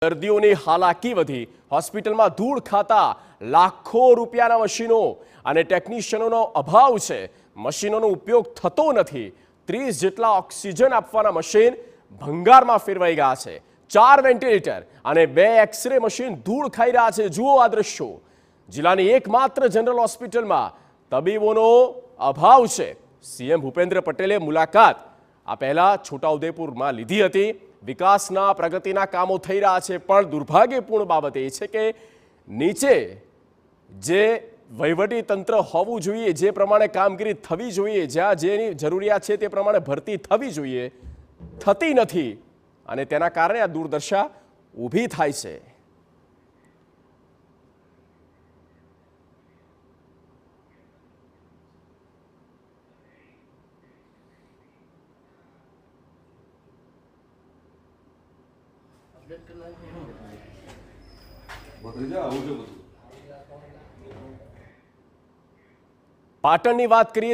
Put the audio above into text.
દર્દીઓની હાલાકી વધી, હોસ્પિટલમાં ધૂળ ખાતા લાખો રૂપિયાના મશીનો અને ટેકનિશિયનોનો અભાવ છે. મશીનોનો ઉપયોગ થતો નથી. 30 જેટલા ઓક્સિજન આપવાના મશીન ભંગારમાં ફેરવાઈ ગયા છે. 4 વેન્ટિલેટર અને 2 એક્સરે મશીન ધૂળ ખાઈ રહ્યા છે. જુઓ આ દ્રશ્યો. જિલ્લાની એકમાત્ર જનરલ હોસ્પિટલમાં તબીબોનો અભાવ છે. સીએમ ભૂપેન્દ્ર પટેલે મુલાકાત આ પહેલા છોટાઉદેપુરમાં લીધી હતી. વિકાસના પ્રગતિના કામો થઈ રહ્યા છે, પણ દુર્ભાગ્યપૂર્ણ બાબત એ છે કે નીચે જે વહીવટી તંત્ર હોવું જોઈએ, જે પ્રમાણે કામગીરી થવી જોઈએ, જ્યાં જેની જરૂરિયાત છે તે પ્રમાણે ભરતી થવી જોઈએ, થતી નથી અને તેના કારણે આ દુર્દશા ઊભી થાય છે. પાટણની વાત કરીએ